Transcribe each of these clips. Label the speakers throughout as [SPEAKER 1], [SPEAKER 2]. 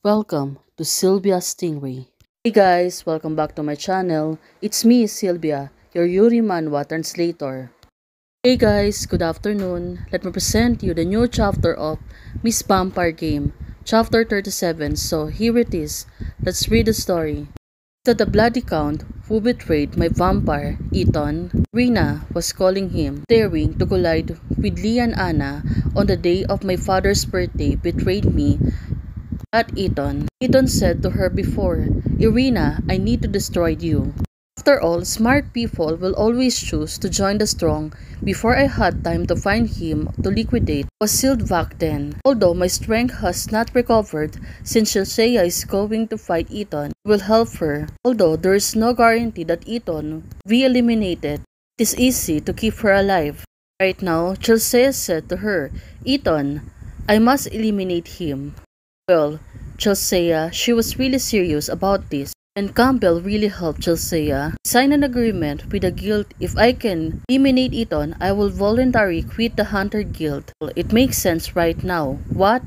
[SPEAKER 1] Welcome to Sylvia Stingray. Hey guys, welcome back to my channel. It's me, Sylvia, your Yuri Manhwa translator. Hey guys, good afternoon. Let me present you the new chapter of Miss Vampire Game, chapter 37. So here it is. Let's read the story. To the bloody count who betrayed my vampire, Ethan, Rena was calling him, daring to collide with Lee and Anna on the day of my father's birthday betrayed me at Eton. Eton said to her before, Irina, I need to destroy you. After all, smart people will always choose to join the strong. Before I had time to find him to liquidate, was sealed back then. Although my strength has not recovered since Shilshaya is going to fight Eton, will help her. Although there is no guarantee that Eton will be eliminated, it is easy to keep her alive. Right now, Chelsea said to her, Eton, I must eliminate him. Well, Chelsea, she was really serious about this, and Campbell really helped Chelsea sign an agreement with the guild. If I can eliminate Eton, I will voluntarily quit the Hunter Guild. Well, it makes sense right now. What?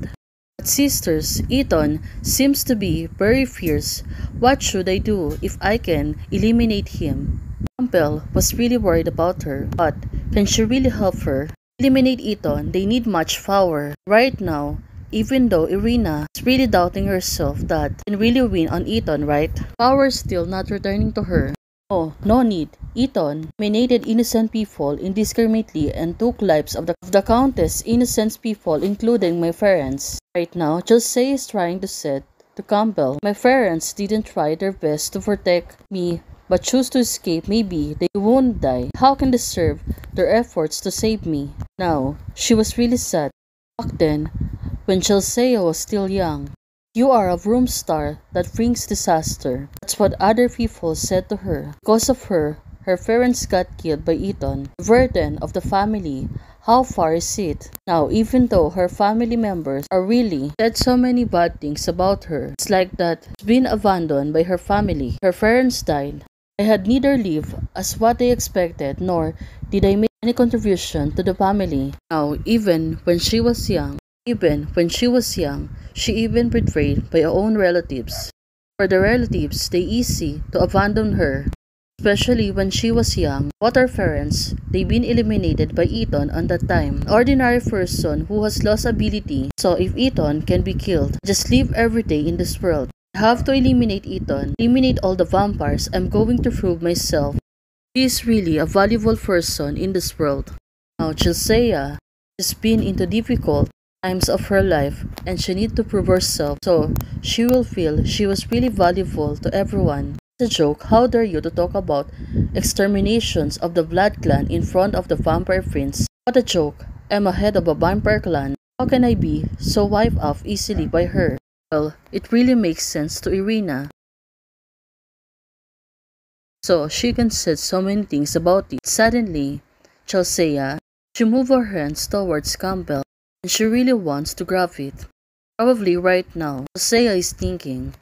[SPEAKER 1] But sisters, Eton seems to be very fierce. What should I do if I can eliminate him? Campbell was really worried about her, but can she really help her? Eliminate Eton, they need much power. Right now, even though Irina is really doubting herself that she can really win on Eton, right? Power still not returning to her. Oh, no need. Eton eliminated innocent people indiscriminately and took lives of the countless innocent people, including my parents. Right now, Chelsea is trying to say to Campbell, my parents didn't try their best to protect me but choose to escape. Maybe they won't die. How can they deserve their efforts to save me? Now, she was really sad. Back then, when Chelsea was still young, you are a broom star that brings disaster. That's what other people said to her. Because of her, her parents got killed by Eton. The burden of the family. How far is it? Now, even though her family members are really said so many bad things about her, it's like that she's been abandoned by her family. Her parents died. I had neither lived as what they expected, nor did I make any contribution to the family. Now, even when she was young, she even betrayed by her own relatives. For the relatives, they easy to abandon her, especially when she was young. What her parents, they been eliminated by Eton on that time. An ordinary person who has lost ability. So if Eton can be killed, just live every day in this world. I have to eliminate Eton, eliminate all the vampires. I'm going to prove myself. She is really a valuable person in this world. Now Chelsea has been into difficult times of her life and she needs to prove herself so she will feel she was really valuable to everyone. It's a joke. How dare you to talk about exterminations of the Blood Clan in front of the Vampire Prince? What a joke. I'm a head of a vampire clan. How can I be so wiped off easily by her? Well, it really makes sense to Irina. So she can say so many things about it. Suddenly, Chelsea, she moved her hands towards Campbell and she really wants to grab it. Probably right now, Chelsea is thinking,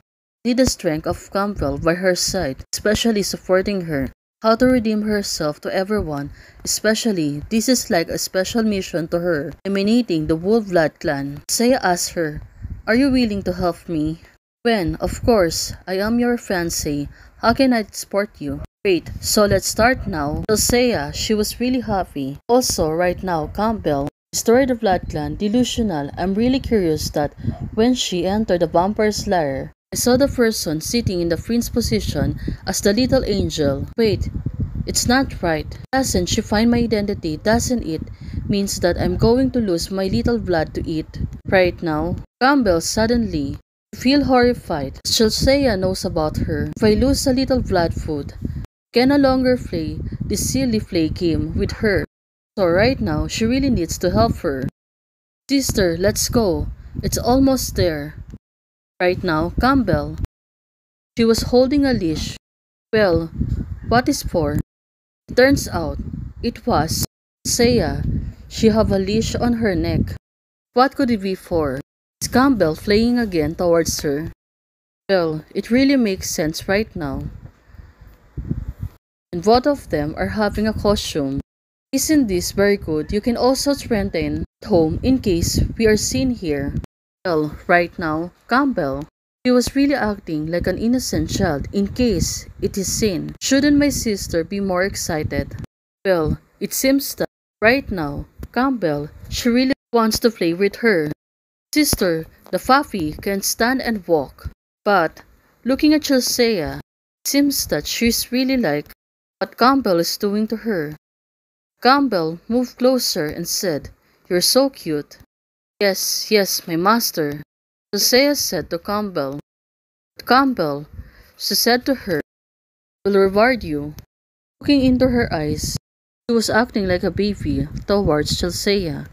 [SPEAKER 1] need the strength of Campbell by her side, especially supporting her, how to redeem herself to everyone, especially this is like a special mission to her, eliminating the Wolf Blood Clan. Chelsea asks her, are you willing to help me? When, of course, I am your fiancé, how can I support you? Wait, so let's start now. Chelsea, she was really happy. Also, right now, Campbell destroyed the Blood Clan, delusional. I'm really curious that when she entered the vampire's lair, I saw the person sitting in the prince position as the little angel. Wait, it's not right. Doesn't she find my identity? Doesn't it means that I'm going to lose my little blood to eat? Right now, Campbell suddenly feel horrified. Chelsea knows about her. If I lose a little blood food, I can no longer play this silly play game with her. So right now, she really needs to help her. Sister, let's go. It's almost there. Right now, Campbell. She was holding a leash. Well, what is for? It turns out, it was Saya. She have a leash on her neck. What could it be for? Is Campbell flying again towards her? Well, it really makes sense right now. And both of them are having a costume. Isn't this very good? You can also strengthen at home in case we are seen here. Well, right now, Campbell. She was really acting like an innocent child in case it is seen. Shouldn't my sister be more excited? Well, it seems that right now, Campbell, she really wants to play with her. Sister, the Fafi, can stand and walk. But, looking at Chelsea, it seems that she's really like what Campbell is doing to her. Campbell moved closer and said, "You're so cute." "Yes, yes, my master," Josiah said to Campbell. "But Campbell," she said to her, "will reward you." Looking into her eyes, she was acting like a baby towards Chelsea. And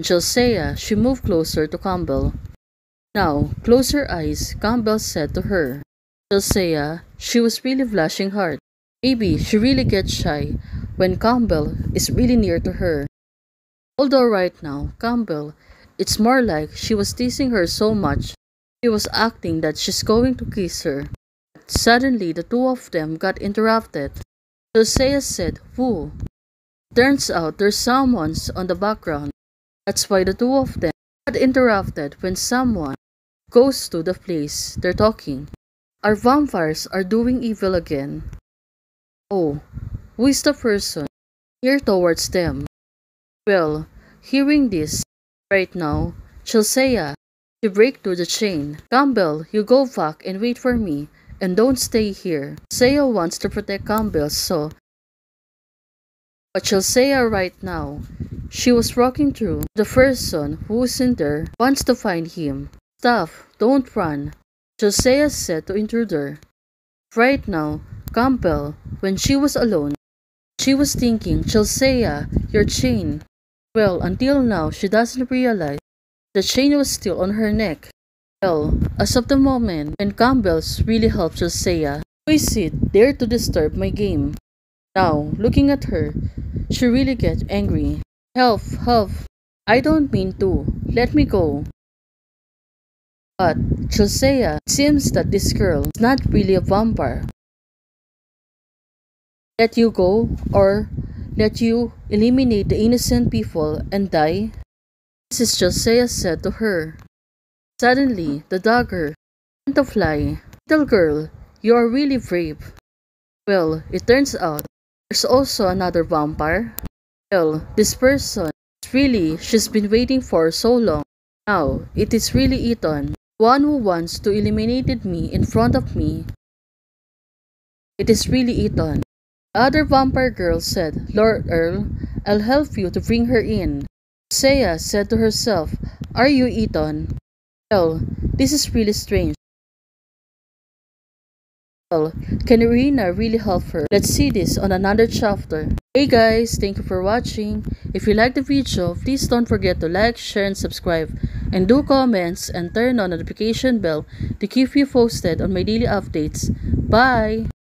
[SPEAKER 1] Chelsea, she moved closer to Campbell. "Now, close your eyes," Campbell said to her. Chelsea, she was really blushing hard. Maybe she really gets shy when Campbell is really near to her. Although right now, Campbell, it's more like she was teasing her so much, she was acting that she's going to kiss her. Suddenly, the two of them got interrupted. Josiah said, "Who?" Turns out there's someone's on the background. That's why the two of them got interrupted when someone goes to the place they're talking. Our vampires are doing evil again. Oh, who is the person here towards them? Well, hearing this right now, Chelsea, she break through the chain. "Campbell, you go back and wait for me, and don't stay here." Chelsea wants to protect Campbell, but Chelsea right now, she was walking through. The person who's in there wants to find him. "Stop, don't run," Chelsea said to intruder. Right now, Campbell, when she was alone, she was thinking, "Chelsea, your chain." Well, until now, she doesn't realize the chain was still on her neck. Well, as of the moment when Campbell's really helped Chelsea, who is it dare to disturb my game? Now, looking at her, she really gets angry. "Help, help. I don't mean to. Let me go." But Chelsea, it seems that this girl is not really a vampire. "Let you go, or let you eliminate the innocent people and die?" This is Josiah said to her. Suddenly, the dagger began to fly. "Little girl, you are really brave." Well, it turns out there's also another vampire. Well, this person is really she's been waiting for so long. Now, it is really Ethan, one who wants to eliminate me in front of me. It is really Ethan. The other vampire girl said, "Lord Earl, I'll help you to bring her in." Saya said to herself, "Are you Ethan?" Well, this is really strange. Well, can Irina really help her? Let's see this on another chapter. Hey guys, thank you for watching. If you like the video, please don't forget to like, share, and subscribe. And do comments and turn on the notification bell to keep you posted on my daily updates. Bye!